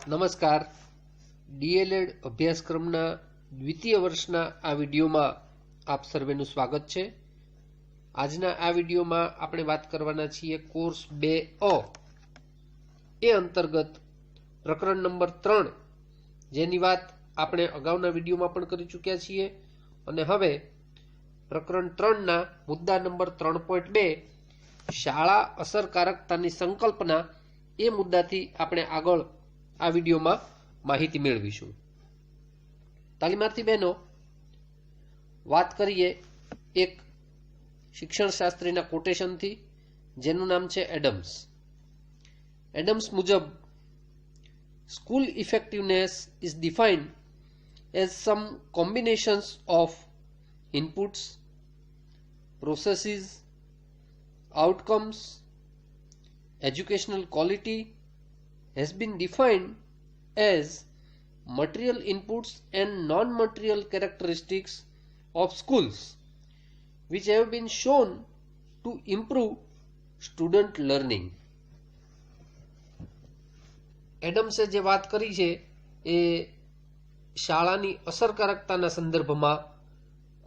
નમસ્કાર. ડીએલએડ અભ્યાસક્રમના દ્વિતીય વર્ષના આ વિડીયોમાં આપ સર્વેનું સ્વાગત છે. આજના આ વિડીયોમાં આપણે વાત કરવાના છીએ કોર્સ 2A એ અંતર્ગત પ્રકરણ નંબર 3, જેની વાત આપણે અગાઉના વિડીયોમાં પણ કરી ચૂક્યા છીએ. અને હવે પ્રકરણ 3ના મુદ્દા નંબર 3.2 શાળા અસરકારકતાની સંકલ્પના એ મુદ્દાથી આપણે આગળ આ વિડીયોમાં માહિતી મેળવીશું. તાલીમાર્થી બહેનો, વાત કરીએ એક શિક્ષણશાસ્ત્રીના કોટેશનથી, જેનું નામ છે એડમ્સ. એડમ્સ મુજબ school effectiveness is defined as some combinations of inputs, processes, outcomes, educational quality has been defined as material inputs and non-material characteristics of schools which have been shown to improve student learning. એડમ્સે જે વાત કરી છે એ શાળાની અસરકારકતાના સંદર્ભમાં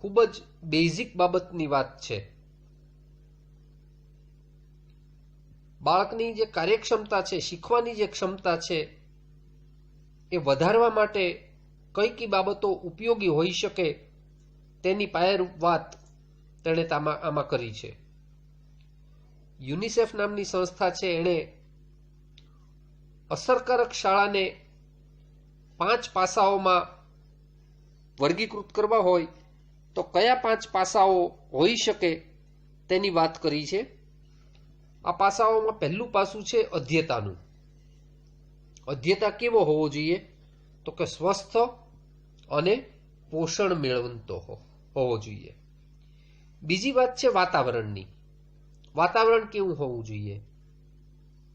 ખૂબ જ basic બાબતની વાત છે. બાળકની જે કાર્યક્ષમતા છે, શીખવાની જે ક્ષમતા છે, એ વધારવા માટે કઈ કઈ બાબતો ઉપયોગી હોઈ શકે તેની પાયારૂપ વાત તેણે આમાં કરી છે. યુનિસેફ નામની સંસ્થા છે, એણે અસરકારક શાળાને 5 પાસાઓમાં વર્ગીકૃત કરવા હોય તો કયા 5 પાસાઓ હોઈ શકે તેની વાત કરી છે. આ પાસાઓમાં પહેલું પાસું છે અધ્યતાનું. અધ્યતા કેવો હોવો જોઈએ? તો કે સ્વસ્થ અને પોષણ મેળવતો હોવો જોઈએ. બીજી વાત છે વાતાવરણની. વાતાવરણ કેવું હોવું જોઈએ?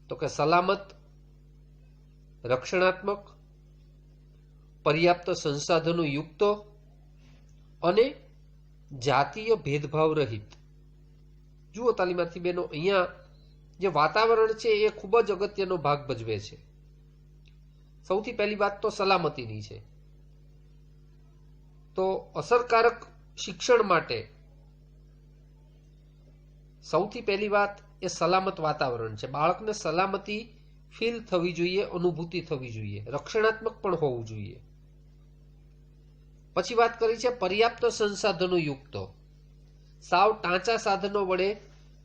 તો કે સલામત, રક્ષણાત્મક, પર્યાપ્ત સંસાધનો યુક્ત અને જાતીય ભેદભાવ રહિત. જુઓ તાલીમાર્થી બહેનો, અહીંયા જે વાતાવરણ છે એ ખૂબ જ અગત્યનો ભાગ ભજવે છે. સૌથી પહેલી વાત તો સલામતીની છે. તો અસરકારક શિક્ષણ માટે સૌથી પહેલી વાત એ સલામત વાતાવરણ છે. બાળકને સલામતી ફીલ થવી જોઈએ, અનુભૂતિ થવી જોઈએ, રક્ષણાત્મક પણ હોવું જોઈએ. પછી વાત કરી છે પર્યાપ્ત સંસાધનો યુક્ત. સાવ ટાંચા સાધનો વડે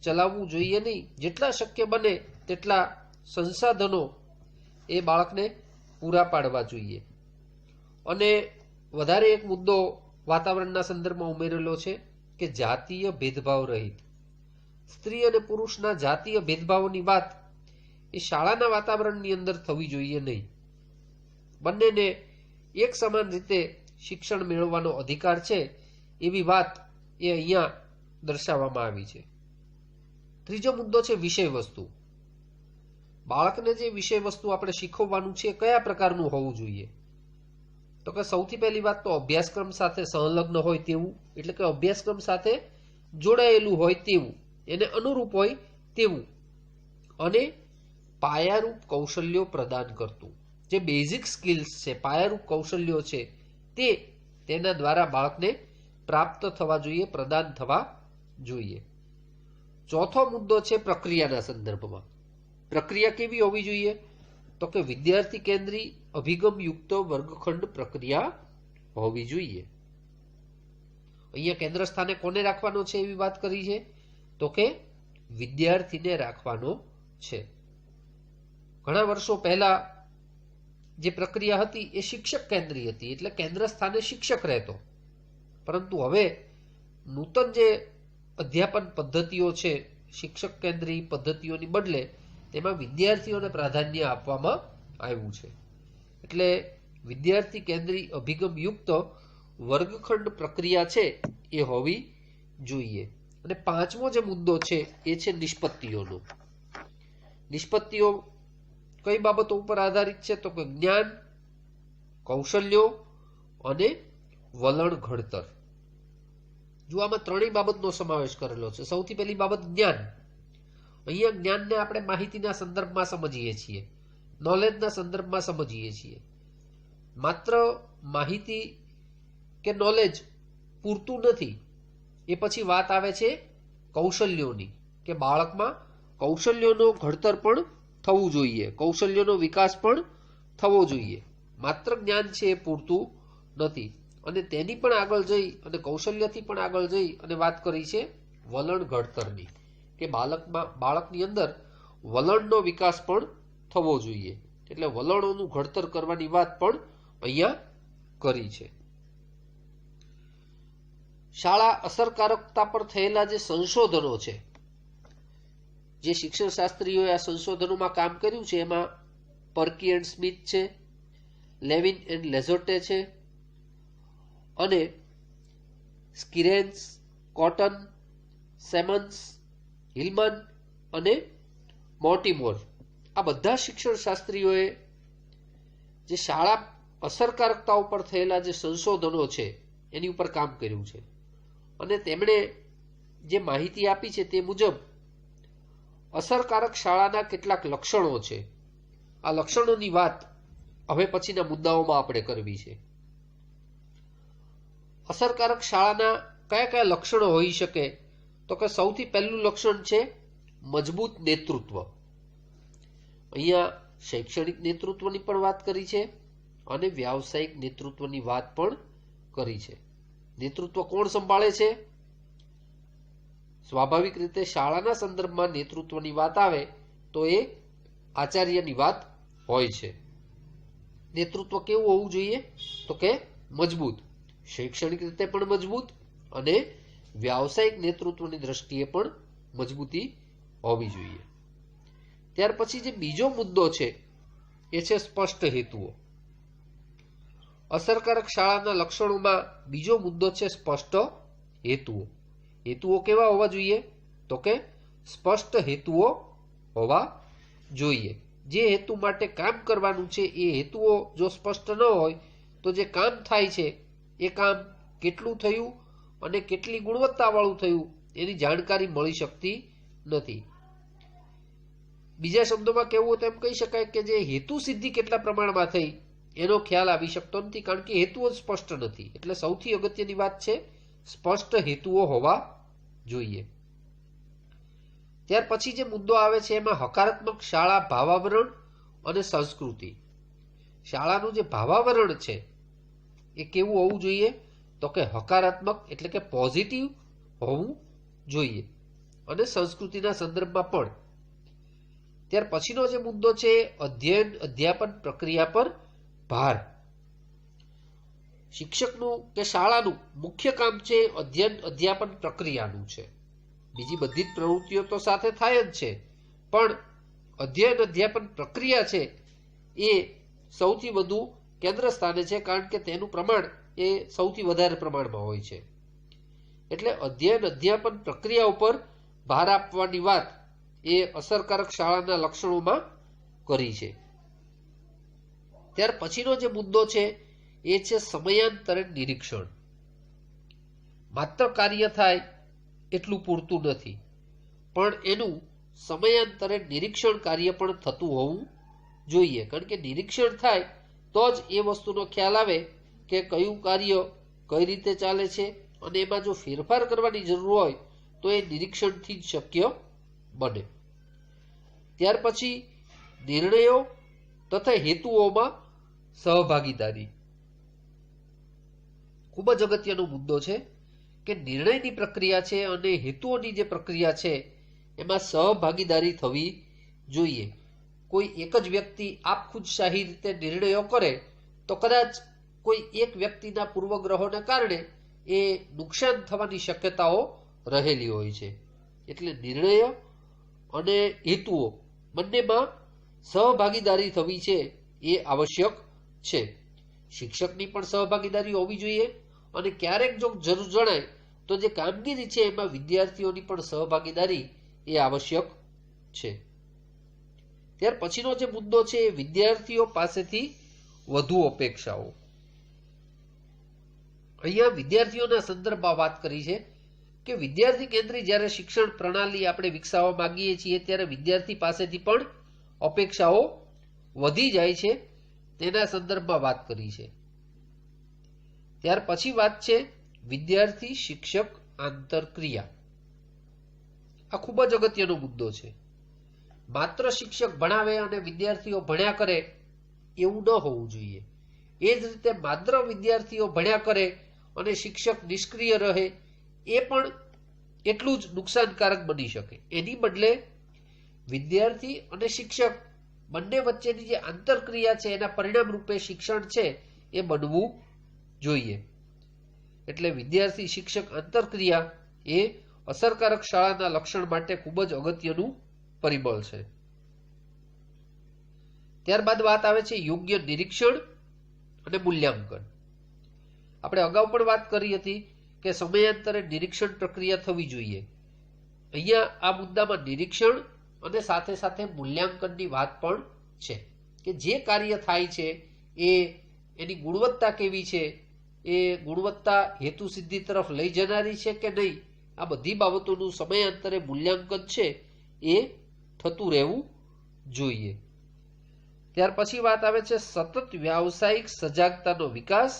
ચલાવવું જોઈએ નહીં. જેટલા શક્ય બને તેટલા સંસાધનો એ બાળકને પૂરા પાડવા જોઈએ. અને વધારે એક મુદ્દો વાતાવરણના સંદર્ભમાં ઉમેરેલો છે કે જાતીય ભેદભાવ રહિત. સ્ત્રી અને પુરુષના જાતીય ભેદભાવની વાત એ શાળાના વાતાવરણની અંદર થવી જોઈએ નહીં. બંનેને એક સમાન રીતે શિક્ષણ મેળવવાનો અધિકાર છે એવી વાત એ અહીંયા દર્શાવવામાં આવી છે. ત્રીજો મુદ્દો છે વિષય વસ્તુ. બાળકને જે વિષય વસ્તુ આપણે શીખવવાનું છે કયા પ્રકારનું હોવું જોઈએ? તો કે સૌથી પહેલી વાત તો અભ્યાસક્રમ સાથે સંલગ્ન હોય તેવું, એટલે કે અભ્યાસક્રમ સાથે જોડાયેલું હોય તેવું, એને અનુરૂપ હોય તેવું, અને પાયારૂપ કૌશલ્યો પ્રદાન કરતું. જે બેઝિક સ્કિલ્સ છે, પાયારૂપ કૌશલ્યો છે, તેના દ્વારા બાળકને પ્રાપ્ત થવા જોઈએ, પ્રદાન થવા જોઈએ. ચોથો મુદ્દો છે પ્રક્રિયાના સંદર્ભમાં. પ્રક્રિયા કેવી હોવી જોઈએ? તો કે વિદ્યાર્થી કેન્દ્રી અભિગમ યુક્ત વર્ગખંડ પ્રક્રિયા હોવી જોઈએ. અહીંયા કેન્દ્ર સ્થાને કોને રાખવાનો છે એવી વાત કરી છે? તો કે વિદ્યાર્થીને રાખવાનો છે. ઘણા વર્ષો પહેલા જે પ્રક્રિયા હતી એ શિક્ષક કેન્દ્રી હતી, એટલે કેન્દ્ર સ્થાને શિક્ષક રહેતો. પરંતુ હવે નૂતન જે અધ્યાપન પદ્ધતિઓ છે, શિક્ષક કેન્દ્રી પદ્ધતિઓની બદલે તેમાં વિદ્યાર્થીઓને પ્રાધાન્ય આપવામાં આવ્યું છે. એટલે વિદ્યાર્થી કેન્દ્રી અભિગમ યુક્ત વર્ગખંડ પ્રક્રિયા છે એ હોવી જોઈએ. અને પાંચમો જે મુદ્દો છે એ છે નિષ્પત્તિઓનો. નિષ્પત્તિઓ કઈ બાબતો ઉપર આધારિત છે? તો કે જ્ઞાન, કૌશલ્યો અને વલણ ઘડતર. જો આમાં ત્રણેય બાબતનો સમાવેશ કરેલો છે. સૌથી પહેલી બાબત જ્ઞાન. અહીંયા જ્ઞાનને આપણે માહિતીના સંદર્ભમાં સમજીએ છીએ. નોલેજના સંદર્ભમાં સમજીએ છીએ. માત્ર માહિતી કે નોલેજ પૂરતું નથી. એ પછી વાત આવે છે કૌશલ્યોની, કે બાળકમાં કૌશલ્યોનો ઘડતર પણ થવું જોઈએ, કૌશલ્યોનો વિકાસ પણ થવો જોઈએ. માત્ર જ્ઞાન છે એ પૂરતું નથી. અને તેની પણ આગળ જઈ અને કૌશલ્યથી પણ આગળ જઈ અને વાત કરી છે વલણ ઘડતરની, કે બાળકની અંદર વલણનો વિકાસ પણ થવો જોઈએ. એટલે વલણોનું ઘડતર કરવાની વાત પણ અહીંયા કરી છે. શાળા અસરકારકતા પર થયેલા જે સંશોધનો છે, જે શિક્ષણ શાસ્ત્રીઓએ આ સંશોધનોમાં કામ કર્યું છે, એમાં પર્કી એન્ડ સ્મિથ છે, લેવિન એન્ડ લેઝોટે છે, અને સ્કિરેન્સ, કોટન, સેમન્સ, હિલમન અને મોર્ટિમોર, આ બધા શિક્ષણ શાસ્ત્રીઓએ જે શાળા અસરકારકતા ઉપર થયેલા જે સંશોધનો છે એની ઉપર કામ કર્યું છે. અને તેમણે જે માહિતી આપી છે તે મુજબ અસરકારક શાળાના કેટલાક લક્ષણો છે. આ લક્ષણોની વાત હવે પછીના મુદ્દાઓમાં આપણે કરવી છે. અસરકારક શાળાના કયા કયા લક્ષણો હોઈ શકે? તો કે સૌથી પહેલું લક્ષણ છે મજબૂત નેતૃત્વ. અહીંયા શૈક્ષણિક નેતૃત્વની પણ વાત કરી છે અને વ્યાવસાયિક નેતૃત્વની વાત પણ કરી છે. નેતૃત્વ કોણ સંભાળે છે? સ્વાભાવિક રીતે શાળાના સંદર્ભમાં નેતૃત્વની વાત આવે તો એ આચાર્યની વાત હોય છે. નેતૃત્વ કેવું હોવું જોઈએ? તો કે મજબૂત, શૈક્ષણિક રીતે પણ મજબૂત અને વ્યાવસાયિક નેતૃત્વની દ્રષ્ટિએ પણ મજબૂતી હોવી જોઈએ. ત્યાર પછી જે બીજો મુદ્દો છે એ છે સ્પષ્ટ હેતુઓ. અસરકારક શાળાના લક્ષણોમાં બીજો મુદ્દો છે સ્પષ્ટ હેતુઓ. હેતુઓ કેવા હોવા જોઈએ? તો કે સ્પષ્ટ હેતુઓ હોવા જોઈએ. જે હેતુ માટે કામ કરવાનું છે એ હેતુઓ જો સ્પષ્ટ ન હોય તો જે કામ થાય છે એ કામ કેટલું થયું અને કેટલી ગુણવત્તાવાળું થયું એની જાણકારી મળી શકતી નથી. બીજા શબ્દોમાં કહેવું હોય તો એમ કહી શકાય કે જે હેતુ સિદ્ધિ કેટલા પ્રમાણમાં થઈ એનો ખ્યાલ આવી શકતો નથી, કારણ કે હેતુઓ સ્પષ્ટ નથી. એટલે સૌથી અગત્યની વાત છે સ્પષ્ટ હેતુઓ હોવા જોઈએ. ત્યાર પછી જે મુદ્દો આવે છે એમાં હકારાત્મક શાળા ભાવાવરણ અને સંસ્કૃતિ. શાળાનું જે ભાવાવરણ છે એ કેવું હોવું જોઈએ? તો કે હકારાત્મક એટલે કે પોઝિટિવ હોવું જોઈએ, અને સંસ્કૃતિના સંદર્ભમાં પણ. ત્યાર પછીનો જે મુદ્દો છે અધ્યયન અધ્યાપન પ્રક્રિયા પર ભાર. શિક્ષકનું કે શાળાનું મુખ્ય કામ છે અધ્યયન અધ્યાપન પ્રક્રિયાનું છે. બીજી બધી જ પ્રવૃત્તિઓ તો સાથે થાય જ છે, પણ અધ્યયન અધ્યાપન પ્રક્રિયા છે એ સૌથી વધુ કેન્દ્ર સ્થાને છે, કારણ કે તેનું પ્રમાણ એ સૌથી વધારે પ્રમાણમાં હોય છે. એટલે અધ્યયન અધ્યાપન પ્રક્રિયા ઉપર ભાર આપવાની વાત એ અસરકારક શાળાના લક્ષણોમાં કરી છે. ત્યાર પછીનો જે મુદ્દો છે એ છે સમયાંતરે નિરીક્ષણ. માત્ર કાર્ય થાય એટલું પૂરતું નથી, પણ એનું સમયાંતરે નિરીક્ષણ કાર્ય પણ થતું હોવું જોઈએ. કારણ કે નિરીક્ષણ થાય તો જ એ વસ્તુનો ખ્યાલ આવે કે કયું કાર્ય કઈ રીતે ચાલે છે, અને એમાં જો ફેરફાર કરવાની જરૂર હોય તો એ નિરીક્ષણથી જ શક્ય બને. ત્યાર પછી નિર્ણયો તથા હેતુઓમાં સહભાગીદારી. ખૂબ જ અગત્યનો મુદ્દો છે કે નિર્ણયની પ્રક્રિયા છે અને હેતુઓની જે પ્રક્રિયા છે એમાં સહભાગીદારી થવી જોઈએ. કોઈ એક જ વ્યક્તિ આપખુદશાહી રીતે નિર્ણયો કરે તો કદાચ કોઈ એક વ્યક્તિના પૂર્વગ્રહોને કારણે એ નુકસાન થવાની શક્યતાઓ રહેલી હોય છે. એટલે નિર્ણયો અને હેતુઓ બંનેમાં સહભાગીદારી થવી છે એ આવશ્યક છે. શિક્ષકની પણ સહભાગીદારી હોવી જોઈએ, અને ક્યારેક જો જરૂર જણાય તો જે કામગીરી છે એમાં વિદ્યાર્થીઓની પણ સહભાગીદારી એ આવશ્યક છે. ત્યાર પછીનો જે મુદ્દો છે એ વિદ્યાર્થીઓ પાસેથી વધુ અપેક્ષાઓ. અહીંયા વિદ્યાર્થીઓના સંદર્ભમાં વાત કરી છે કે વિદ્યાર્થી કેન્દ્રિત જ્યારે શિક્ષણ પ્રણાલી આપણે વિકસાવવા માંગીએ છીએ ત્યારે વિદ્યાર્થી પાસેથી પણ અપેક્ષાઓ વધી જાય છે તેના સંદર્ભમાં વાત કરી છે। ત્યાર પછી વાત છે વિદ્યાર્થી શિક્ષક આંતરક્રિયા। આ ખૂબ જ અગત્યનો મુદ્દો છે। માત્ર શિક્ષક ભણાવે અને વિદ્યાર્થીઓ ભણ્યા કરે એવું ન હોવું જોઈએ। એ જ રીતે માત્ર વિદ્યાર્થીઓ ભણ્યા કરે અને શિક્ષક નિષ્ક્રિય રહે એ પણ એટલું જ નુકસાનકારક બની શકે। એની બદલે વિદ્યાર્થી અને શિક્ષક બંને વચ્ચેની જે આંતરક્રિયા છે એના પરિણામ રૂપે શિક્ષણ છે એ બનવું જોઈએ। એટલે વિદ્યાર્થી શિક્ષક આંતરક્રિયા એ અસરકારક શાળાના લક્ષણ માટે ખૂબ જ અગત્યનું પરિબળ છે। ત્યારબાદ વાત આવે છે યોગ્ય નિરીક્ષણ અને મૂલ્યાંકન। આપણે અગાઉ પણ વાત કરી હતી કે સમયાંતરે નિરીક્ષણ પ્રક્રિયા થવી જોઈએ। અહીંયા આ મુદ્દામાં નિરીક્ષણ અને સાથે સાથે મૂલ્યાંકનની વાત પણ છે કે જે કાર્ય થાય છે એ એની ગુણવત્તા કેવી છે, એ ગુણવત્તા હેતુ સિદ્ધિ તરફ લઈ જનારી છે કે નહીં, આ બધી બાબતોનું સમયાંતરે મૂલ્યાંકન છે એ થતું રહેવું જોઈએ। ત્યાર પછી વાત આવે છે સતત વ્યાવસાયિક સજાગતાનો વિકાસ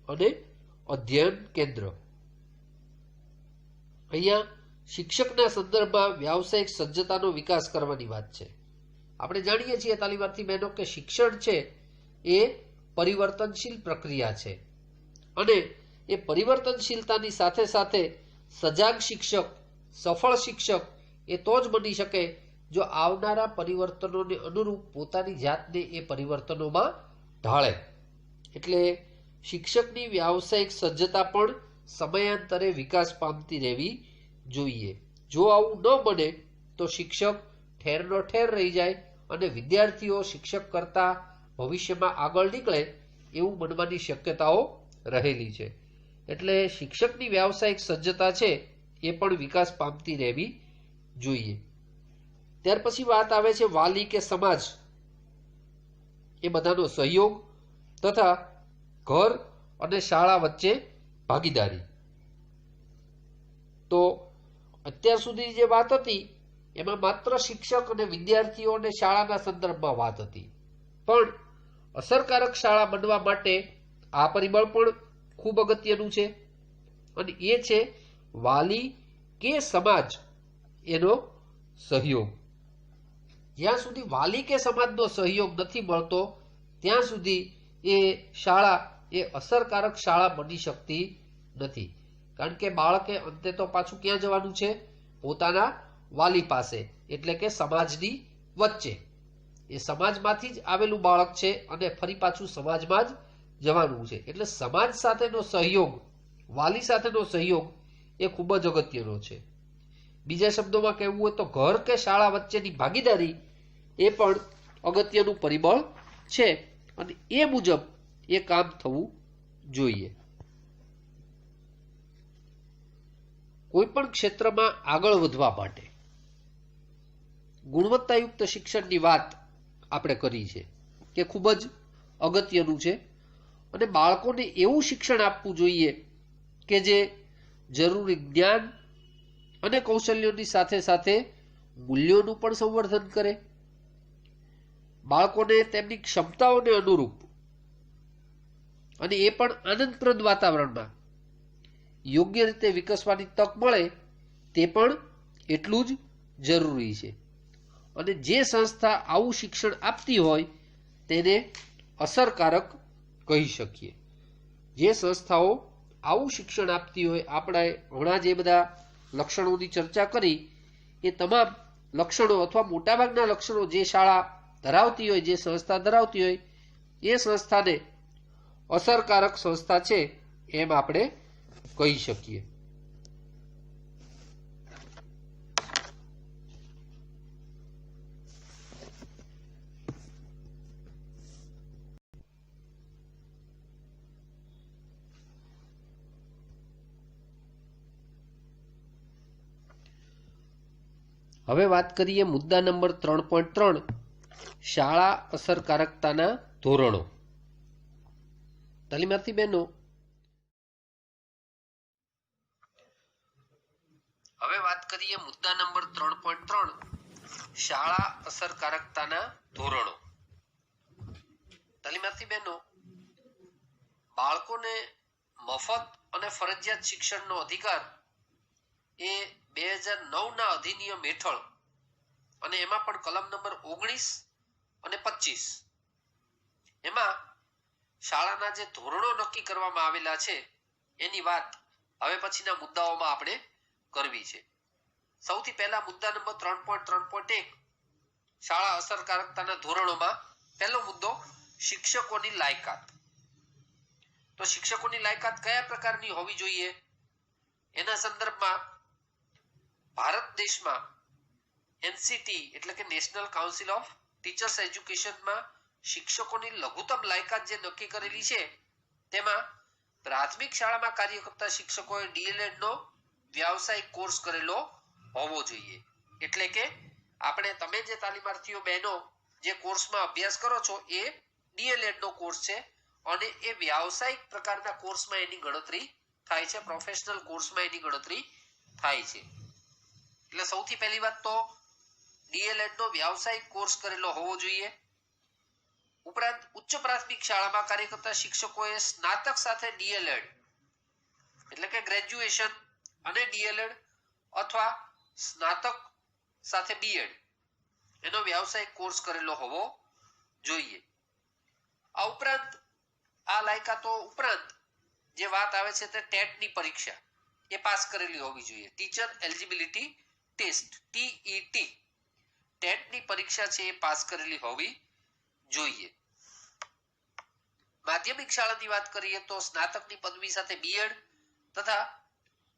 અને અધ્યયન કેન્દ્ર। અહીંયા શિક્ષકના સંદર્ભમાં વ્યાવસાયિક સજ્જતાનો વિકાસ કરવાની વાત છે। આપણે જાણીએ છીએ તાલીમાર્થી બહેનો કે શિક્ષણ છે એ પરિવર્તનશીલ પ્રક્રિયા છે અને એ પરિવર્તનશીલતાની સાથે સાથે સજાગ શિક્ષક, સફળ શિક્ષક એ તો જ બની શકે જો આવનારા પરિવર્તનોને અનુરૂપ પોતાની જાતને એ પરિવર્તનોમાં ઢાળે। એટલે શિક્ષકની વ્યાવસાયિક સજ્જતા પણ સમયાંતરે વિકાસ પામતી રહેવી જોઈએ। જો આવું ન બને તો શિક્ષક ઠેરનો ઠેર રહી જાય અને વિદ્યાર્થીઓ શિક્ષક કરતા ભવિષ્યમાં આગળ નીકળે એવું બનવાની શક્યતાઓ રહેલી છે। એટલે શિક્ષકની વ્યાવસાયિક સજ્જતા છે એ પણ વિકાસ પામતી રહેવી જોઈએ। ત્યાર પછી વાત આવે છે વાલી કે સમાજ એ બધાનો સહયોગ તથા ઘર અને શાળા વચ્ચે ભાગીદારી। તો અત્યાર સુધી જે વાત હતી એમાં માત્ર શિક્ષક અને વિદ્યાર્થીઓ અને શાળાના સંદર્ભમાં વાત હતી, પણ અસરકારક શાળા બનવા માટે આ પરિબળ પણ ખૂબ અગત્યનું છે અને એ છે વાલી કે સમાજ એનો સહયોગ। જ્યાં સુધી વાલી કે સમાજનો સહયોગ નથી મળતો ત્યાં સુધી એ શાળા એ અસરકારક શાળા બની શકતી નથી। કારણ કે બાળકે અંતે તો પાછું ક્યાં જવાનું છે? પોતાના વાલી પાસે, એટલે કે સમાજની વચ્ચે। એ સમાજમાંથી જ આવેલું બાળક છે અને ફરી પાછું સમાજમાં જ જવાનું છે। એટલે સમાજ સાથેનો સહયોગ, વાલી સાથેનો સહયોગ એ ખૂબ જ અગત્યનો છે। બીજા શબ્દોમાં કહેવું હોય તો ઘર કે શાળા વચ્ચેની ભાગીદારી એ પણ અગત્યનું પરિબળ છે અને એ મુજબ એ કામ થવું જોઈએ। કોઈ પણ ક્ષેત્રમાં આગળ વધવા માટે ગુણવત્તાયુક્ત શિક્ષણની વાત આપણે કરી છે કે ખૂબ જ અગત્યનું છે અને બાળકોને એવું શિક્ષણ આપવું જોઈએ કે જે જરૂરી જ્ઞાન અને કૌશલ્યોની સાથે સાથે મૂલ્યોનું પણ સંવર્ધન કરે। બાળકોને તેમની ક્ષમતાઓને અનુરૂપ અને એ પણ આનંદપ્રદ વાતાવરણમાં યોગ્ય રીતે વિકસવાની તક મળે તે પણ એટલું જ જરૂરી છે અને જે સંસ્થા આવું શિક્ષણ આપતી હોય તેને અસરકારક કહી શકીએ। જે સંસ્થાઓ આવું શિક્ષણ આપતી હોય, આપણે હમણાં જે બધા લક્ષણોની ચર્ચા કરી એ તમામ લક્ષણો અથવા મોટાભાગના લક્ષણો જે શાળા ધરાવતી હોય, જે સંસ્થા ધરાવતી હોય એ સંસ્થાને અસરકારક સંસ્થા છે એમ આપણે કહી શકીએ। હવે વાત કરીએ મુદ્દા નંબર 3.3 શાળા અસરકારકતાના ધોરણો। તાલીમાર્થી બહેનો, હવે વાત કરીએ મુદ્દા નંબર 3.3 શાળા અસરકારકતાના ધોરણો. તાલીમાર્થી બહેનો, બાળકોને મફત અને ફરજિયાત શિક્ષણનો અધિકાર એ 2009 ના અધિનિયમ હેઠળ અને એમાં પણ કલમ નંબર 19 અને 25 એમાં શાળાના જે ધોરણો નક્કી કરવામાં આવેલા છે એની વાત હવે પછીના મુદ્દાઓમાં આપણે કરવી છે. સૌથી પહેલા મુદ્દા નંબર 3.3.1 શાળા અસરકારકતાના ધોરણોમાં પહેલો મુદ્દો શિક્ષકોની લાયકાત. તો શિક્ષકોની લાયકાત કયા પ્રકારની હોવી જોઈએ એના સંદર્ભમાં ભારત દેશમાં એનસીટી એટલે કે નેશનલ કાઉન્સિલ ઓફ ટીચર્સ એજ્યુકેશનમાં શિક્ષકોની લઘુત્તમ લાયકાત જે નક્કી કરેલી છે તેમાં પ્રાથમિક શાળામાં કાર્ય કરતા શિક્ષકોએ ડીએલએડ નો વ્યાવસાયિક કોર્સ કરેલો હોવો જોઈએ. એટલે કે આપણે તમે જે તાલીમાર્થીઓ બહેનો જે કોર્સમાં અભ્યાસ કરો છો એ ડીએલએડ નો કોર્સ છે અને એ વ્યાવસાયિક પ્રકારના કોર્સમાં એની ગણતરી થાય છે, પ્રોફેશનલ કોર્સમાં એની ગણતરી થાય છે. એટલે સૌથી પહેલી વાત તો ડીએલએડ નો વ્યાવસાયિક કોર્સ કરેલો હોવો જોઈએ. ઉપરાંત ઉચ્ચ પ્રાથમિક શાળામાં કાર્ય કરતા શિક્ષકોએ સ્નાતક સાથે ડીએલએડ એટલે કે ગ્રેજ્યુએશન અને ડીએલએડ અથવા સ્નાતક સાથે બીએડ એનો વ્યાવસાયિક કોર્સ કરેલો હોવો જોઈએ. આ ઉપરાંત આ લાયકાતો ઉપરાંત જે વાત આવે છે તે ટેટની પરીક્ષા એ પાસ કરેલી હોવી જોઈએ. ટીચર એલિજિબિલિટી ટેસ્ટ ટીઈટી ટેટની પરીક્ષા છે એ પાસ કરેલી હોવી જોઈએ. માધ્યમિક શાળાની વાત કરીએ તો સ્નાતકની પદવી સાથે બીએડ તથા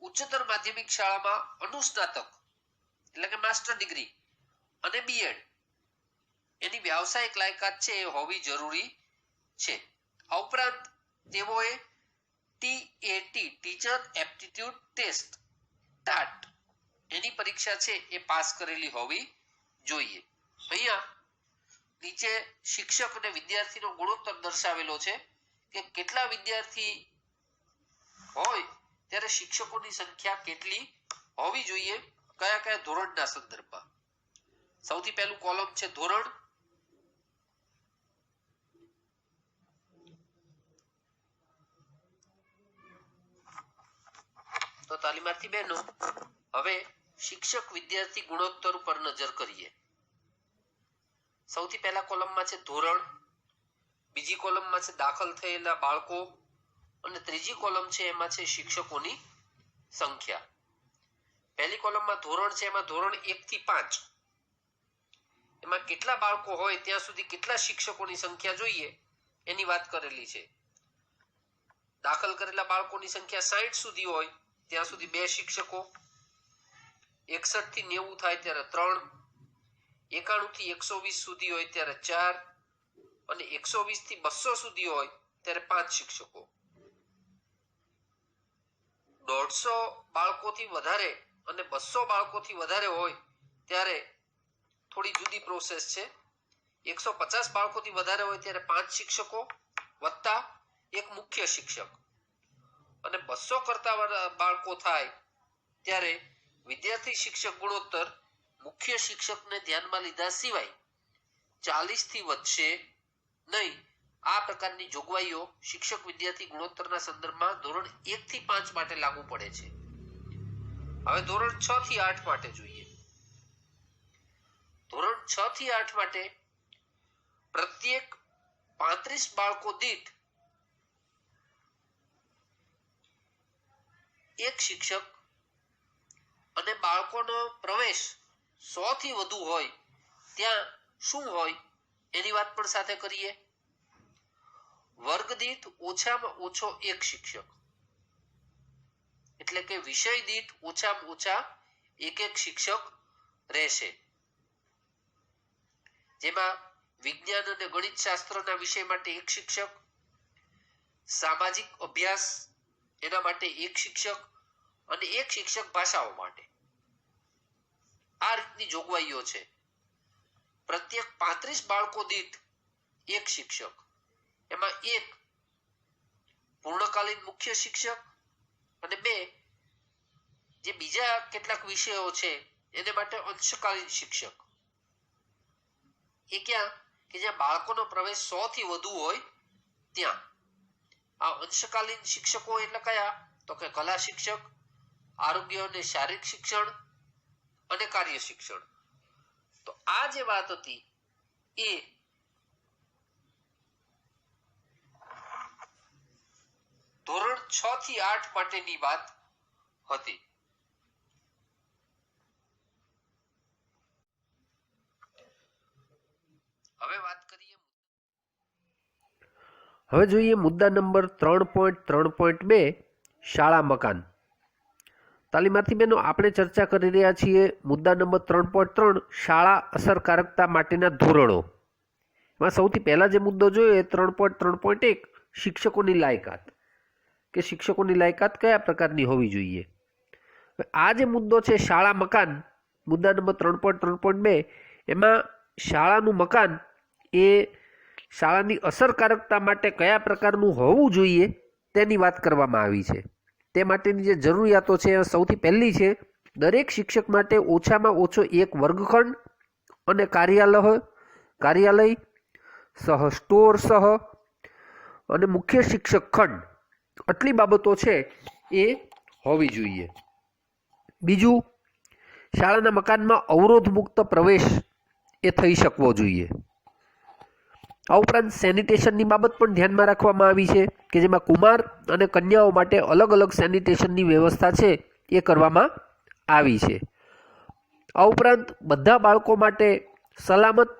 ઉચ્ચતર માધ્યમિક શાળામાં અનુસ્નાતક એટલે કે માસ્ટર ડિગ્રી અને બીએડ એની વ્યાવસાયિક લાયકાત છે એ હોવી જરૂરી છે. આ ઉપરાંત તેઓએ TAT teacher aptitude test TAT એની પરીક્ષા છે એ પાસ કરેલી હોવી જોઈએ. અહીંયા નીચે શિક્ષક અને વિદ્યાર્થીનો ગુણોત્તર દર્શાવેલો છે કે કેટલા વિદ્યાર્થી હોય ત્યારે શિક્ષકોની સંખ્યા કેટલી હોવી જોઈએ કયા કયા ધોરણના સંદર્ભમાં. સૌથી પહેલું કોલમ છે ધોરણ. તો તાલીમાર્થી બહેનો હવે શિક્ષક વિદ્યાર્થી ગુણોત્તર ઉપર નજર કરીએ. સૌથી પહેલા કોલમમાં છે ધોરણ, બીજી કોલમમાં છે દાખલ થયેલા બાળકો અને ત્રીજી કોલમ છે એમાં છે શિક્ષકોની સંખ્યા. પહેલી કોલમમાં ધોરણ છે એમાં ધોરણ 1 થી 5 એમાં કેટલા બાળકો હોય ત્યાં સુધી કેટલા શિક્ષકોની સંખ્યા જોઈએ એની વાત કરેલી છે. દાખલ કરેલા બાળકોની સંખ્યા 60 સુધી હોય ત્યાં સુધી 2 શિક્ષકો, 61 થી 90 થાય ત્યારે 3, 91 થી 120 સુધી હોય ત્યારે 4 અને 120 થી 200 સુધી હોય ત્યારે 5 શિક્ષકો. 150 બાળકોથી વધારે અને 200 બાળકોથી વધારે હોય ત્યારે થોડી જુદી પ્રોસેસ છે. 150 બાળકોથી વધારે હોય ત્યારે 5 શિક્ષકો વત્તા એક મુખ્ય શિક્ષક અને 200 કરતા બાળકો થાય ત્યારે વિદ્યાર્થી શિક્ષક ગુણોત્તર મુખ્ય શિક્ષકને ધ્યાનમાં લીધા સિવાય 40 થી વધશે નહીં. આ પ્રકારની જોગવાઈઓ શિક્ષક વિદ્યાર્થી ગુણોત્તરના સંદર્ભમાં ધોરણ 1 થી 5 માટે લાગુ પડે છે. હવે ધોરણ 6 થી 8 માટે જોઈએ. ધોરણ 6 થી 8 માટે પ્રત્યેક 35 બાળકો દીઠ એક શિક્ષક અને બાળકોનો પ્રવેશ 100 થી વધુ હોય ત્યાં શું હોય એની વાત પણ સાથે કરીએ. વર્ગ દીઠ ઓછામાં ઓછો એક શિક્ષક એટલે કે વિષય દીઠ ઓછામાં ઓછા એક શિક્ષક રહેશે. જેમાં વિજ્ઞાન અને ગણિત શાસ્ત્રના વિષય માટે એક શિક્ષક, સામાજિક અભ્યાસ એના માટે એક શિક્ષક અને એક શિક્ષક ભાષાઓ માટે. આ રીતની જોગવાઈઓ છે. પ્રત્યેક 35 બાળકો દીઠ એક શિક્ષક, એમાં એક પૂર્ણકાલીન મુખ્ય શિક્ષક અને 2 જે બીજા કેટલાક વિષયો છે એને માટે અંશકાલીન શિક્ષક. એ ક્યાં કે જ્યાં બાળકોનો પ્રવેશ 100 થી વધુ હોય ત્યાં. આ અંશકાલીન શિક્ષકો એટલે કયા? તો કે કલા શિક્ષક, આરોગ્ય અને શારીરિક શિક્ષણ અને કાર્ય શિક્ષણ. તો આ જે વાત હતી એ ધોરણ 6 થી 8 માટેની વાત હતી. હવે જોઈએ મુદ્દા નંબર 3.3.2 શાળા મકાન. તાલીમાર્થી બહેનો, આપણે ચર્ચા કરી રહ્યા છીએ મુદ્દા નંબર 3.3 શાળા અસરકારકતા માટેના ધોરણો. એમાં સૌથી પહેલા જે મુદ્દો જોયો એ 3.3.1 શિક્ષકોની લાયકાત, કે શિક્ષકોની લાયકાત કયા પ્રકારની હોવી જોઈએ. આ જે મુદ્દો છે શાળા મકાન, મુદ્દા નંબર 3.3.2, એમાં શાળાનું મકાન એ શાળાની અસરકારકતા માટે કયા પ્રકારનું હોવું જોઈએ તેની વાત કરવામાં આવી છે. તે માટેની જે જરૂરિયાતો છે સૌથી પહેલી છે, દરેક શિક્ષક માટે ઓછામાં ઓછો એક વર્ગખંડ અને કાર્યાલય સહ સ્ટોર સહ અને મુખ્ય શિક્ષક ખંડ, આટલી બાબતો છે એ હોવી જોઈએ. બીજું, શાળાના મકાનમાં અવરોધ મુક્ત પ્રવેશ એ થઈ શકવો જોઈએ. આ ઉપરાંત સેનિટેશનની બાબત પણ ધ્યાનમાં રાખવામાં આવી છે, કે જેમાં કુમાર અને કન્યાઓ માટે અલગ અલગ સેનિટેશનની વ્યવસ્થા છે એ કરવામાં આવી છે. આ ઉપરાંત બધા બાળકો માટે સલામત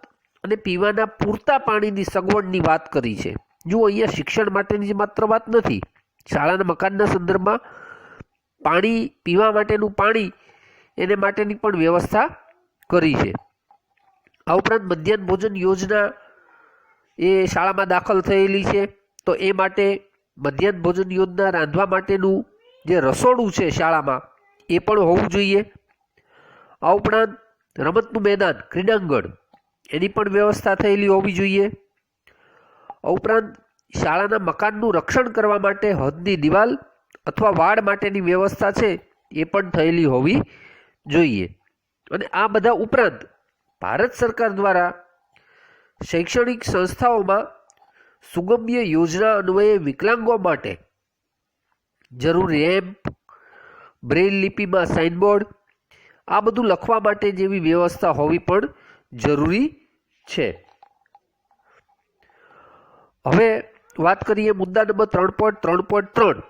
અને પીવાના પૂરતા પાણીની સગવડની વાત કરી છે. જુઓ, અહીંયા શિક્ષણ માટેની જ માત્ર વાત નથી, શાળાના મકાનના સંદર્ભમાં પાણી, પીવા માટેનું પાણી એને માટેની પણ વ્યવસ્થા કરી છે. આ ઉપરાંત મધ્યાહન ભોજન યોજના એ શાળામાં દાખલ થયેલી છે, તો એ માટે મધ્યાહન ભોજન યોજના રાંધવા માટેનું જે રસોડું છે શાળામાં એ પણ હોવું જોઈએ. આ ઉપરાંત રમતનું મેદાન, ક્રીડાંગણ, એની પણ વ્યવસ્થા થયેલી હોવી જોઈએ. આ ઉપરાંત શાળાના મકાનનું રક્ષણ કરવા માટે હદની દિવાલ અથવા વાડ માટેની વ્યવસ્થા છે એ પણ થયેલી હોવી જોઈએ. અને આ બધા ઉપરાંત ભારત સરકાર દ્વારા શૈક્ષણિક સંસ્થાઓમાં સુગમ્ય યોજના અન્વયે વિકલાંગો માટે જરૂરી રેમ્પ, બ્રેઇલ લિપિમાં સાઇનબોર્ડ, આ બધું લખવા માટે જેવી વ્યવસ્થા હોવી પણ જરૂરી છે. હવે વાત કરીએ મુદ્દા નંબર 3.3.3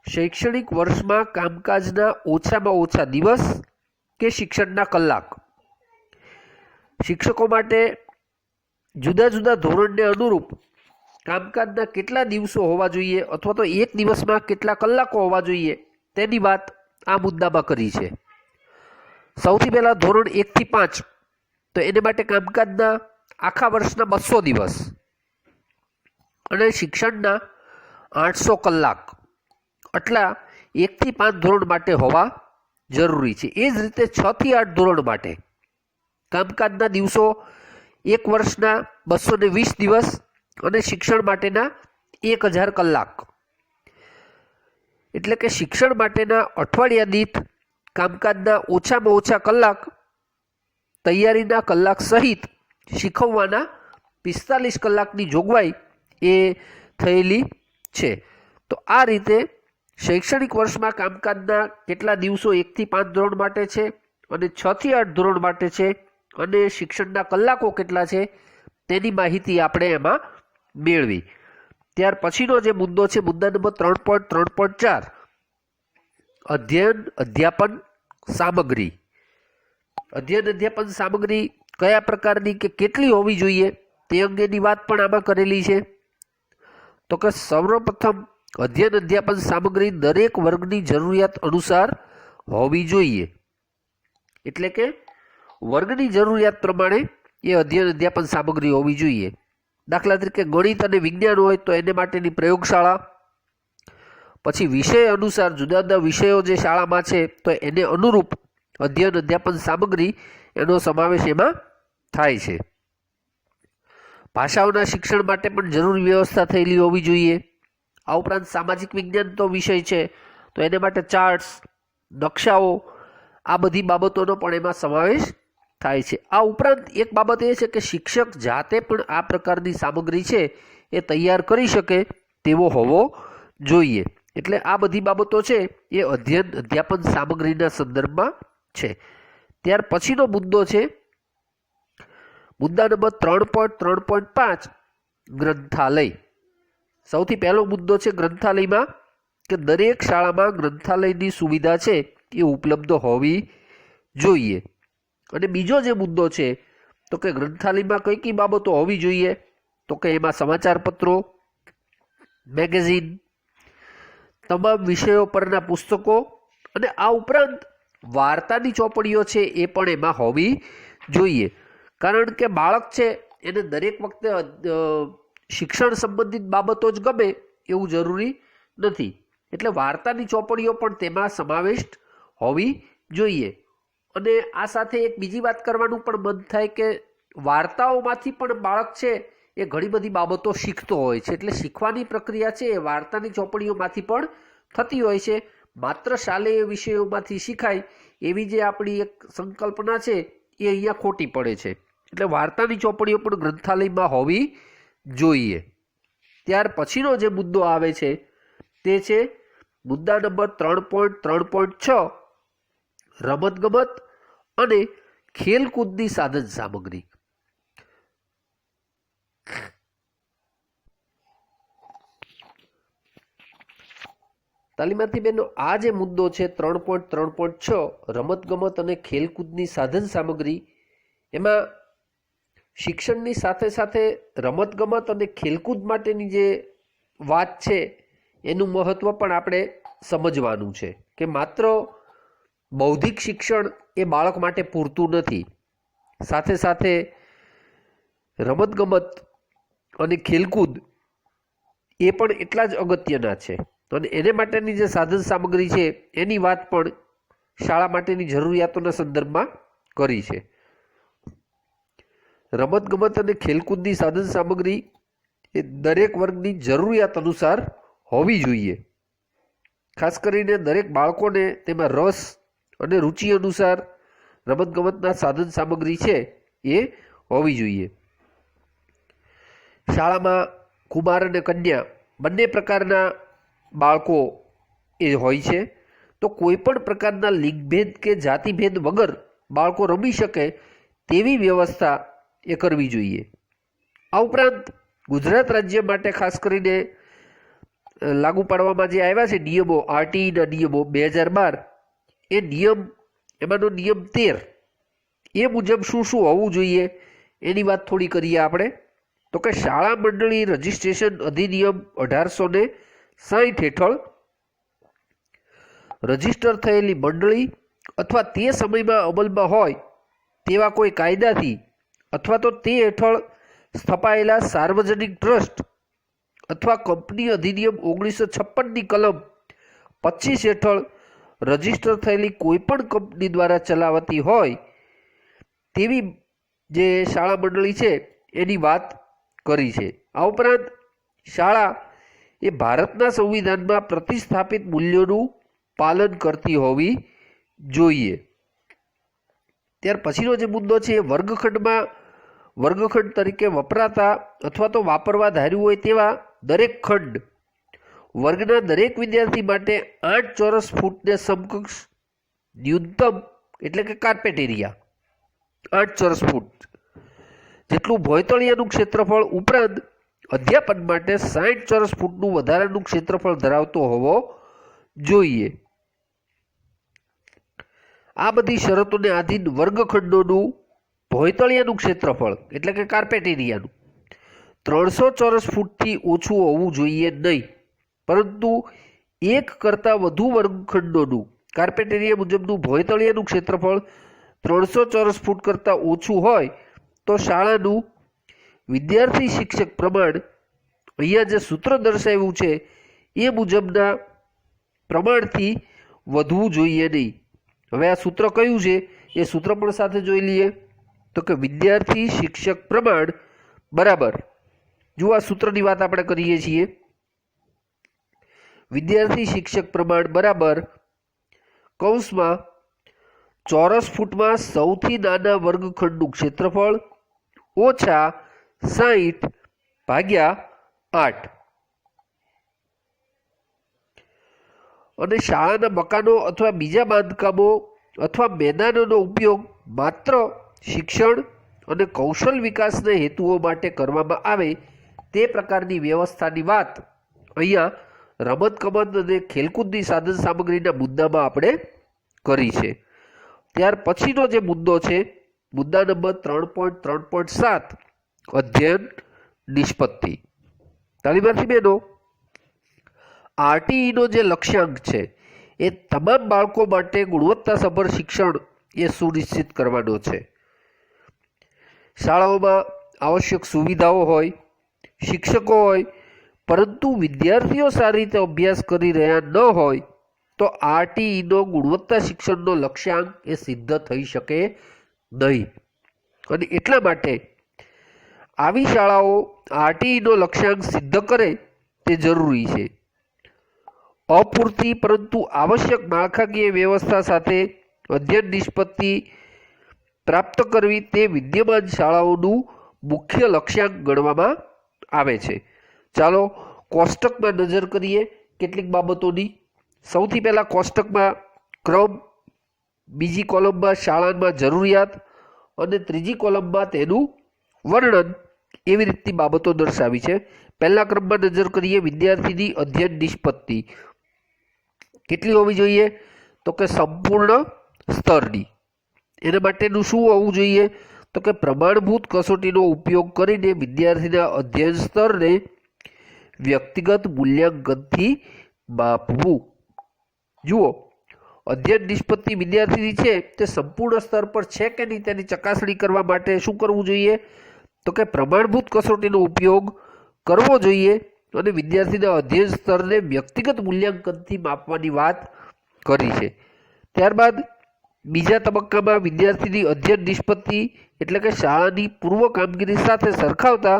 શૈક્ષણિક વર્ષમાં કામકાજના ઓછામાં ઓછા દિવસ કે શિક્ષણના કલાક. શિક્ષકો માટે જુદા જુદા ધોરણને અનુરૂપ કામકાજના કેટલા દિવસો હોવા જોઈએ અથવા તો એક દિવસમાં કેટલા કલાકો હોવા જોઈએ તેની વાત આ મુદ્દામાં કરી છે. સૌથી પહેલા ધોરણ 1 થી 5, તો એને માટે કામકાજના આખા વર્ષના 200 દિવસ અને શિક્ષણના 800 કલાક, આટલા 1 થી 5 ધોરણ માટે હોવા જરૂરી છે. એ જ રીતે 6 થી 8 ધોરણ માટે કામકાજના દિવસો એક વર્ષના 220 દિવસ અને શિક્ષણ માટેના 1000 કલાક. એટલે કે શિક્ષણ માટેના અઠવાડિયા દીઠ કામકાજના ઓછામાં ઓછા કલાક, તૈયારીના કલાક સહિત શીખવવાના 45 કલાકની જોગવાઈ એ થયેલી છે. તો આ રીતે શૈક્ષણિક વર્ષમાં કામકાજના કેટલા દિવસો 1 થી 5 ધોરણ માટે છે અને 6 થી 8 ધોરણ માટે છે અને શિક્ષણના કલાકો કેટલા છે તેની માહિતી આપણે એમાં મેળવી. ત્યાર પછીનો જે મુદ્દો છે મુદ્દા નંબર 3.3.4 અધ્યયન અધ્યાપન સામગ્રી. અધ્યયન અધ્યાપન સામગ્રી કયા પ્રકારની કે કેટલી હોવી જોઈએ તે અંગેની વાત પણ આમાં કરેલી છે. તો કે સર્વપ્રથમ અધ્યયન અધ્યાપન સામગ્રી દરેક વર્ગની જરૂરિયાત અનુસાર હોવી જોઈએ. એટલે કે વર્ગની જરૂરિયાત પ્રમાણે એ અધ્યયન અધ્યાપન સામગ્રી હોવી જોઈએ. દાખલા તરીકે ગણિત અને વિજ્ઞાન હોય તો એને માટેની પ્રયોગશાળા, પછી વિષય અનુસાર જુદા જુદા વિષયો જે શાળામાં છે તો એને અનુરૂપ અધ્યયન અધ્યાપન સામગ્રી એનો સમાવેશ એમાં થાય છે. ભાષાઓના શિક્ષણ માટે પણ જરૂરી વ્યવસ્થા થયેલી હોવી જોઈએ. આ ઉપરાંત સામાજિક વિજ્ઞાન તો વિષય છે તો એને માટે ચાર્ટ્સ, નકશાઓ, આ બધી બાબતોનો પણ એમાં સમાવેશ થાય છે। આ ઉપરાંત એક બાબત એ છે કે શિક્ષક જાતે પણ આ પ્રકારની સામગ્રી છે એ તૈયાર કરી શકે તેવો હોવો જોઈએ। એટલે આ બધી બાબતો છે એ અધ્યયન અધ્યાપન સામગ્રીના સંદર્ભમાં છે। ત્યાર પછીનો મુદ્દો છે મુદ્દા નંબર 3.3.5 ગ્રંથાલય। સૌથી પહેલો મુદ્દો છે ગ્રંથાલયમાં કે દરેક શાળામાં ગ્રંથાલયની સુવિધા છે એ ઉપલબ્ધ હોવી જોઈએ। અને બીજો જે મુદ્દો છે તો કે ગ્રંથાલયમાં કઈ કઈ બાબતો હોવી જોઈએ તો કે એમાં સમાચાર પત્રો, મેગેઝિન, તમામ વિષયો પરના પુસ્તકો અને આ ઉપરાંત વાર્તાની ચોપડીઓ છે એ પણ એમાં હોવી જોઈએ। કારણ કે બાળક છે એને દરેક વખતે શિક્ષણ સંબંધિત બાબતો જ ગમે એવું જરૂરી નથી, એટલે વાર્તાની ચોપડીઓ પણ તેમાં સમાવિષ્ટ હોવી જોઈએ। અને આ સાથે એક બીજી વાત કરવાનું પણ મન થાય કે વાર્તાઓમાંથી પણ બાળક છે એ ઘણી બધી બાબતો શીખતો હોય છે, એટલે શીખવાની પ્રક્રિયા છે એ વાર્તાની ચોપડીઓમાંથી પણ થતી હોય છે। માત્ર શાલેય વિષયોમાંથી શીખાય એવી જે આપણી એક સંકલ્પના છે એ અહીંયા ખોટી પડે છે, એટલે વાર્તાની ચોપડીઓ પણ ગ્રંથાલયમાં હોવી જોઈએ। ત્યાર પછીનો જે મુદ્દો આવે છે તે છે મુદ્દા નંબર 3.3.6 રમતગમત અને ખેલકૂદની સાધન સામગ્રી। તાલીમાર્થી બહેનો, આ જે મુદ્દો છે 3.3.6 રમતગમત અને ખેલકૂદની સાધન સામગ્રી, એમાં શિક્ષણની સાથે સાથે રમતગમત અને ખેલકૂદ માટેની જે વાત છે એનું મહત્વ પણ આપણે સમજવાનું છે કે માત્ર બૌદ્ધિક શિક્ષણ એ બાળક માટે પૂરતું નથી, સાથે સાથે રમતગમત અને ખેલકૂદ એ પણ એટલા જ અગત્યના છે અને એને માટેની જે સાધન સામગ્રી છે એની વાત પણ શાળા માટેની જરૂરિયાતોના સંદર્ભમાં કરી છે। રમતગમત અને ખેલકૂદની સાધન સામગ્રી એ દરેક વર્ગની જરૂરિયાત અનુસાર હોવી જોઈએ। ખાસ કરીને દરેક બાળકોને તેમાં રસ અને રુચિ અનુસાર રમતગમતના સાધન સામગ્રી છે એ હોવી જોઈએ। શાળામાં કુમાર અને કન્યા બંને પ્રકારના બાળકો એ હોય છે, તો કોઈ પણ પ્રકારના લિંગભેદ કે જાતિભેદ વગર બાળકો રમી શકે તેવી વ્યવસ્થા એ કરવી જોઈએ। આ ઉપરાંત ગુજરાત રાજ્ય માટે ખાસ કરીને લાગુ પાડવામાં જે આવ્યા છે નિયમો, આરટીઈના નિયમો 2012, એ નિયમ એમાંનો નિયમ 13 એ મુજબ શું શું હોવું જોઈએ એની વાત થોડી કરીએ આપણે। તો કે શાળા મંડળી રજિસ્ટ્રેશન અધિનિયમ 1860 હેઠળ રજીસ્ટર થયેલી મંડળી અથવા તે સમયમાં અમલમાં હોય તેવા કોઈ કાયદાથી અથવા તો તે હેઠળ સ્થપાયેલા સાર્વજનિક ટ્રસ્ટ અથવા કંપની અધિનિયમ 1956ની કલમ 25 હેઠળ રજીસ્ટર થયેલી કોઈપણ કંપની દ્વારા ચલાવાતી હોય તેવી જે શાળા મંડળી છે એની વાત કરી છે। આ ઉપરાંત શાળા એ ભારતના સંવિધાનમાં પ્રતિસ્થાપિત મૂલ્યોનું પાલન કરતી હોવી જોઈએ। ત્યાર પછીનો જે મુદ્દો છે વર્ગખંડ તરીકે વપરાતા અથવા તો વાપરવા ધાર્યું હોય તેવા દરેક ખંડ વર્ગના દરેક વિદ્યાર્થી માટે 8 ચોરસ ફૂટને સમકક્ષ ન્યૂનતમ એટલે કે કાર્પેટ એરિયા 8 ચોરસ ફૂટ જેટલું ભોયતળિયાનું ક્ષેત્રફળ ઉપરાંત અધ્યાપન માટે 60 ચોરસ ફૂટનું વધારાનું ક્ષેત્રફળ ધરાવતો હોવો જોઈએ। આ બધી શરતોને આધીન વર્ગખંડોનું ભોયતળિયાનું ક્ષેત્રફળ એટલે કે કાર્પેટ એરિયાનું 300 ચોરસ ફૂટથી ઓછું હોવું જોઈએ નહીં, પરંતુ એક કરતાં વધુ વર્ગખંડોનું કાર્પેટ એરિયા મુજબનું ભોયતળિયાનું ક્ષેત્રફળ 300 ચોરસ ફૂટ કરતાં ઓછું હોય તો શાળાનું વિદ્યાર્થી શિક્ષક પ્રમાણ અહીંયા જે સૂત્ર દર્શાવ્યું છે એ મુજબના પ્રમાણથી વધવું જોઈએ નહીં। હવે આ સૂત્ર કયું છે એ સૂત્ર પણ સાથે જોઈ લઈએ તો કે વિદ્યાર્થી શિક્ષક પ્રમાણ બરાબર, જો આ સૂત્રની વાત આપણે કરીએ છીએ, વિદ્યાર્થી શિક્ષક પ્રમાણ બરાબર કૌંસમાં ચોરસ ફૂટમાં સૌથી નાના વર્ગખંડનું ક્ષેત્રફળ ઓછા 60/8. અને શાળાના મકાનો અથવા બીજા બાંધકામો અથવા મેદાનોનો ઉપયોગ માત્ર શિક્ષણ અને કૌશલ વિકાસના હેતુઓ માટે કરવામાં આવે તે પ્રકારની વ્યવસ્થાની વાત અહીંયા રમતગમત અને ખેલકૂદની સાધન સામગ્રીના મુદ્દામાં આપણે કરી છે. ત્યાર પછીનો જે મુદ્દો છે, મુદ્દા નંબર 3.3.7 અધ્યયન નિષ્પત્તિ. તાલીમાર્થી બહેનો, આરટીઈનો જે લક્ષ્યાંક છે એ તમામ બાળકો માટે ગુણવત્તાસભર શિક્ષણ એ સુનિશ્ચિત કરવાનો છે. શાળાઓમાં આવશ્યક સુવિધાઓ હોય, શિક્ષકો હોય, પરંતુ વિદ્યાર્થીઓ સારી રીતે અભ્યાસ કરી રહ્યા ન હોય તો આરટીઈનો ગુણવત્તા શિક્ષણનો લક્ષ્યાંક એ સિદ્ધ થઈ શકે નહીં. અને એટલા માટે આવી શાળાઓ આરટીઈનો લક્ષ્યાંક સિદ્ધ કરે તે જરૂરી છે. અપૂરતી પરંતુ આવશ્યક માળખાકીય વ્યવસ્થા સાથે અધ્યયન નિષ્પત્તિ પ્રાપ્ત કરવી તે વિદ્યમાન શાળાઓનું મુખ્ય લક્ષ્યાંક ગણવામાં આવે છે. ચાલો કોષ્ટકમાં નજર કરીએ કેટલીક બાબતોની. સૌથી પહેલાં કોષ્ટકમાં ક્રમ, બીજી કોલમમાં શાળામાં જરૂરિયાત અને ત્રીજી કોલમમાં તેનું વર્ણન એવી રીતની બાબતો દર્શાવી છે. પહેલા ક્રમમાં નજર કરીએ, વિદ્યાર્થીની અધ્યયન નિષ્પત્તિ કેટલી હોવી જોઈએ? તો કે સંપૂર્ણ સ્તરની. એના માટેનું શું હોવું જોઈએ? તો કે પ્રમાણભૂત કસોટીનો ઉપયોગ કરીને વિદ્યાર્થીના અધ્યયન સ્તરને વ્યક્તિગત મૂલ્યાંકનથી માપવું. જુઓ, અધ્યયન નિષ્પત્તિ વિદ્યાર્થીની છે તે સંપૂર્ણ સ્તર પર છે કે નહીં તેની ચકાસણી કરવા માટે શું કરવું જોઈએ? તો કે પ્રમાણભૂત કસોટીનો ઉપયોગ કરવો જોઈએ અને વિદ્યાર્થીના અધ્યયન સ્તરને વ્યક્તિગત મૂલ્યાંકનથી માપવાની વાત કરી છે. ત્યારબાદ બીજા તબક્કામાં વિદ્યાર્થીની અધ્યયન નિષ્પત્તિ એટલે કે શાળાની પૂર્વ કામગીરી સાથે સરખાવતા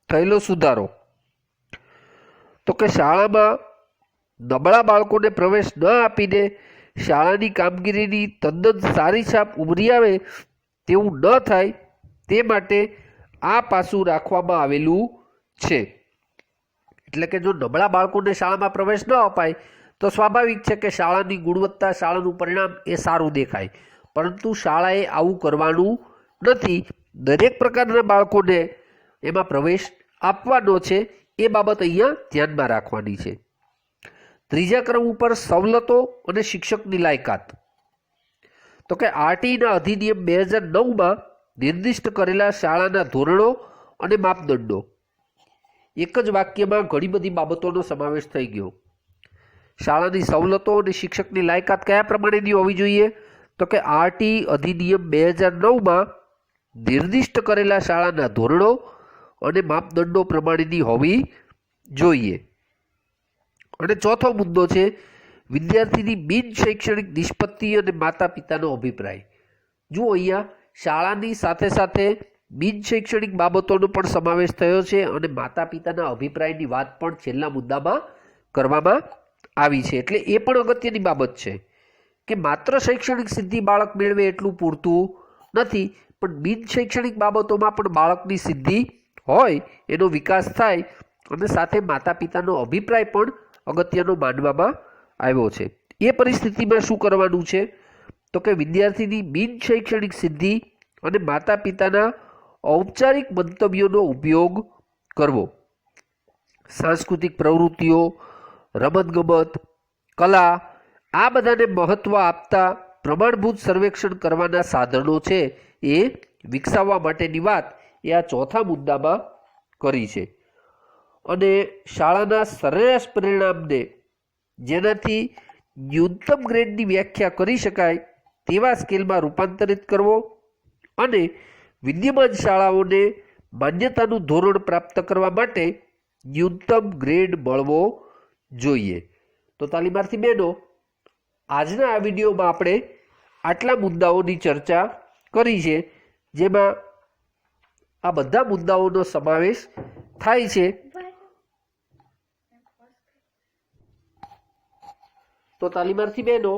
થયેલો સુધારો. તો કે શાળામાં નબળા બાળકોને પ્રવેશ ન આપીને શાળાની કામગીરીની તદ્દન સારી છાપ ઉભરી આવે તેવું ન થાય તે માટે આ પાસું રાખવામાં આવેલું છે. એટલે કે જો નબળા બાળકોને શાળામાં પ્રવેશ ન અપાય તો સ્વાભાવિક છે કે શાળાની ગુણવત્તા, શાળાનું પરિણામ એ સારું દેખાય. પરંતુ શાળાએ આવું કરવાનું નથી. દરેક પ્રકારના બાળકોને એમાં પ્રવેશ આપવાનો છે. એ બાબત અહીંયા ધ્યાનમાં રાખવાની છે. ત્રીજા ક્રમ ઉપર સવલતો અને શિક્ષકની લાયકાત. તો કે આરટીઈના અધિનિયમ 2009માં નિર્દિષ્ટ કરેલા શાળાના ધોરણો અને માપદંડો. એક જ વાક્યમાં ઘણી બધી બાબતોનો સમાવેશ થઈ ગયો. શાળાની સવલતો અને શિક્ષકની લાયકાત કયા પ્રમાણેની હોવી જોઈએ? તો કે આરટીઈ અધિનિયમ 2009માં નિર્દિષ્ટ કરેલા શાળાના ધોરણો અને માપદંડો પ્રમાણેની હોવી જોઈએ. અને ચોથો મુદ્દો છે વિદ્યાર્થીની બિન શૈક્ષણિક નિષ્પત્તિ અને માતા પિતાનો અભિપ્રાય. જુઓ, અહીંયા શાળાની સાથે સાથે બિન શૈક્ષણિક બાબતોનો પણ સમાવેશ થયો છે અને માતા પિતાના અભિપ્રાયની વાત પણ છેલ્લા મુદ્દામાં કરવામાં આવી છે. એટલે એ પણ અગત્યની બાબત છે કે માત્ર શૈક્ષણિક સિદ્ધિ બાળક મેળવે એટલું પૂરતું નથી, પણ બિન શૈક્ષણિક બાબતોમાં પણ બાળકની સિદ્ધિ હોય, એનો વિકાસ થાય અને સાથે માતા પિતાનો અભિપ્રાય પણ અગત્યનો માનવામાં આવ્યો છે. એ પરિસ્થિતિમાં શું કરવાનું છે? તો કે વિદ્યાર્થીની બિન શૈક્ષણિક સિદ્ધિ અને માતા પિતાના ઔપચારિક મંતવ્યોનો ઉપયોગ કરવો. સાંસ્કૃતિક પ્રવૃત્તિઓ, રમતગમત, કલા આ બધાને મહત્વ આપતા પ્રમાણભૂત સર્વેક્ષણ કરવાના સાધનો છે એ વિકસાવવા માટેની વાત એ આ ચોથા મુદ્દામાં કરી છે. અને શાળાના સરેરાશ પરિણામને જેનાથી ન્યૂનતમ ગ્રેડની વ્યાખ્યા કરી શકાય તેવા સ્કેલમાં રૂપાંતરિત કરવો અને વિદ્યમાન શાળાઓને માન્યતાનું ધોરણ પ્રાપ્ત કરવા માટે ન્યૂનતમ ગ્રેડ મળવો જોઈએ. તો તાલીમાર્થી બહેનો, આજના આ વિડીયોમાં આપણે આટલા મુદ્દાઓની ચર્ચા કરી છે, જેમાં આ બધા મુદ્દાઓનો સમાવેશ થાય છે. તો તાલીમાર્થી બહેનો,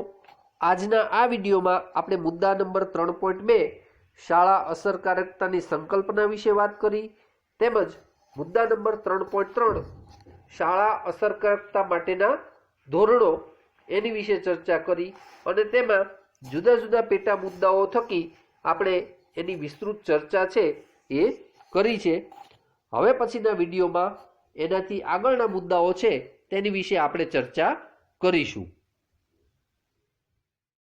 આજના આ વિડીયોમાં આપણે મુદ્દા નંબર 3.2 શાળા અસરકારકતાની સંકલ્પના વિશે વાત કરી, તેમજ મુદ્દા નંબર 3.3 શાળા અસરકારકતા માટેના ધોરણો એની વિશે ચર્ચા કરી અને તેમાં જુદા જુદા પેટા મુદ્દાઓ થકી આપણે એની વિસ્તૃત ચર્ચા છે એ કરી છે. હવે પછીના વિડીયોમાં એનાથી આગળના મુદ્દાઓ છે તેની વિશે આપણે ચર્ચા કરીશું.